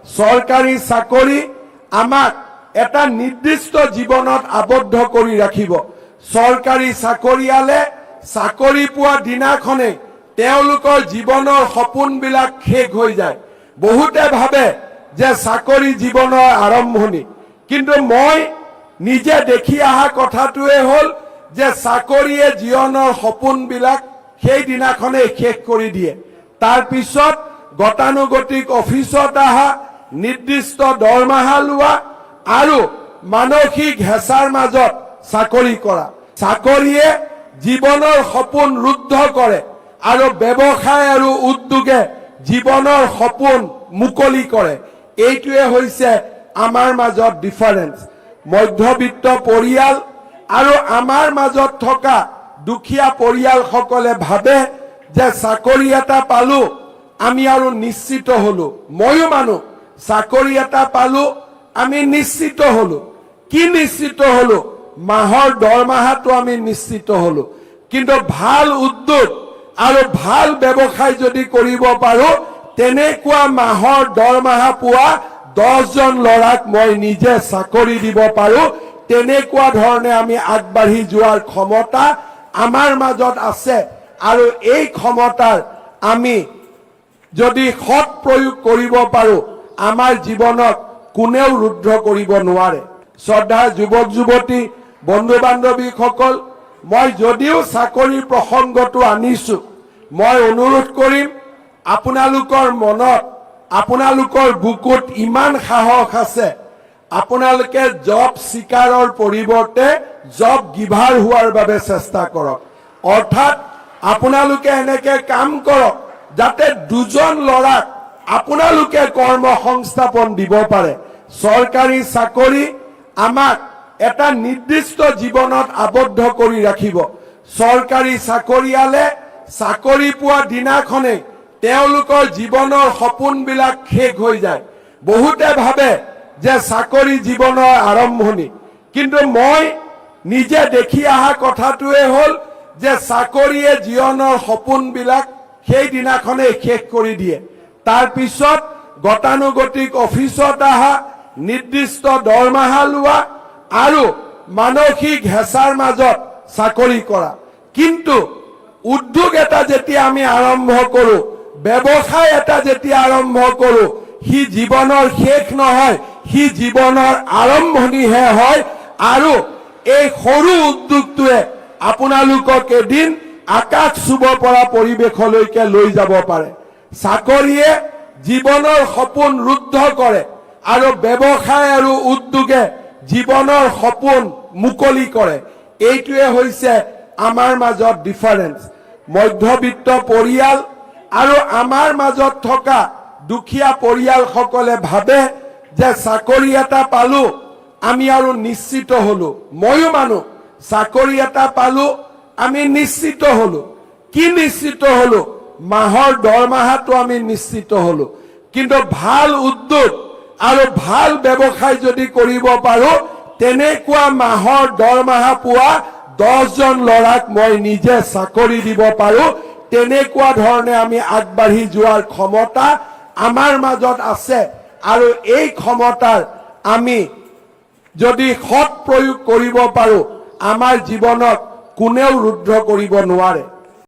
চৰকাৰী চাকৰি আমাক এটা নিৰ্দিষ্ট জীৱনত আবদ্ধ কৰি ৰাখিব। চৰকাৰী চাকৰিয়ালে চাকৰি পোৱা দিনাখনে তেওঁলোকৰ জীৱনৰ সপোনবিলাক শেষ হৈ যায়। বহুতে ভাবে যে চাকৰি জীৱনৰ আৰম্ভণি, কিন্তু মই নিজে দেখি অহা কথাটোৱে হ'ল যে চাকৰিয়ে জীৱনৰ সপোনবিলাক সেই দিনাখনে শেষ কৰি দিয়ে। তাৰ পিছত গতানুগতিক অফিচত অহা, নিৰ্দিষ্ট দৰমহা লোৱা আৰু মানসিক হেঁচাৰ মাজত চাকৰি কৰা। চাকৰিয়ে জীৱনৰ সপোন ৰুদ্ধ কৰে আৰু ব্যৱসায় আৰু উদ্যোগে জীৱনৰ সপোন মুকলি কৰে। এইটোৱে হৈছে আমাৰ মাজত ডিফাৰেন্স। মধ্যবিত্ত পৰিয়াল আৰু আমাৰ মাজত থকা দুখীয়া পৰিয়ালসকলে ভাবে যে চাকৰি এটা পালো আমি আৰু নিশ্চিত হলো। ময়ো মানো চাকৰি এটা পালো আমি নিশ্চিত হলো। কি নিশ্চিত হলো? মাহৰ দৰমহাটো আমি নিশ্চিত হলো। কিন্তু ভাল উদ্যোগ আৰু ভাল ব্যৱসায় যদি কৰিব পাৰো, তেনেকুৱা মাহৰ দৰমহা পোৱা 10 জন ল'ৰাক মই নিজে চাকৰি দিব পাৰো। তেনেকুৱা ধৰণে আমি আগবাঢ়ি যোৱাৰ ক্ষমতা আমাৰ মাজত আছে আৰু এই ক্ষমতাৰ আমি যদি সৎ প্ৰয়োগ কৰিব পাৰো, আমাৰ জীৱনত কোনেও ৰুদ্ধ কৰিব নোৱাৰে। শ্ৰদ্ধাৰ যুৱক যুৱতী বন্ধু বান্ধৱীসকল, মই যদিও চাকৰিৰ প্ৰসংগটো আনিছো, মই অনুৰোধ কৰিম আপোনালোকৰ মনত, আপোনালোকৰ বুকুত ইমান সাহস আছে, আপোনালোকে জব চিকাৰৰ পৰিৱৰ্তে জব গিভাৰ হোৱাৰ বাবে চেষ্টা কৰক। অৰ্থাৎ আপোনালোকে এনেকে কাম কৰক যাতে 2 জন ল'ৰাক আপোনালোকে কৰ্ম সংস্থাপন দিব পাৰে। চৰকাৰী চাকৰি আমাক এটা নিৰ্দিষ্ট জীৱনত আবদ্ধ কৰি ৰাখিব। চৰকাৰী চাকৰিয়ালে চাকৰি পোৱা দিনাখনে তেওঁলোকৰ জীৱনৰ সপোনবিলাক শেষ হৈ যায়। বহুতে ভাবে যে চাকৰি জীৱনৰ আৰম্ভণি, কিন্তু মই নিজে দেখি অহা কথাটোৱে হ'ল যে চাকৰিয়ে জীৱনৰ সপোনবিলাক সেই দিনাখনে শেষ কৰি দিয়ে। তাৰ পিছত গতানুগতিক অফিচত অহা, নিৰ্দিষ্ট দৰমহা লোৱা আৰু মানসিক হেঁচাৰ মাজত চাকৰি কৰা। কিন্তু উদ্যোগ এটা যেতিয়া আমি আৰম্ভ কৰো, ব্যৱসায় এটা যেতিয়া আৰম্ভ কৰো, সি জীৱনৰ শেষ নহয়, সি জীৱনৰ আৰম্ভণিহে হয়। আৰু এই সৰু উদ্যোগটোৱে আপোনালোকক এদিন আকাশ চুব পৰা পৰিৱেশলৈকে লৈ যাব পাৰে। চাকৰিয়ে জীৱনৰ সপোন ৰুদ্ধ কৰে আৰু ব্যৱসায় আৰু উদ্যোগে জীৱনৰ সপোন মুকলি কৰে। এইটোৱে হৈছে আমাৰ মাজত ডিফাৰেন্স। মধ্যবিত্ত পৰিয়াল আৰু আমাৰ মাজত থকা দুখীয়া পৰিয়ালসকলে ভাবে যে চাকৰি এটা পালো আমি আৰু নিশ্চিত হলো। ময়ো মানো চাকৰি এটা পালো আমি নিশ্চিত হলো। কি নিশ্চিত হলো? মাহৰ দৰমহাটো আমি নিশ্চিত হলো। কিন্তু ভাল উদ্যোগ আৰু ভাল ব্যৱসায় যদি কৰিব পাৰো, তেনেকুৱা মাহৰ দৰমহা পোৱা 10 জন ল'ৰাক মই নিজে চাকৰি দিব পাৰো। তেনেকুৱা ধৰণে আমি আগবাঢ়ি যোৱাৰ ক্ষমতা আমাৰ মাজত আছে আৰু এই ক্ষমতাৰ আমি যদি সৎ প্ৰয়োগ কৰিব পাৰো, আমাৰ জীৱনত কোনেও ৰুদ্ধ কৰিব নোৱাৰে।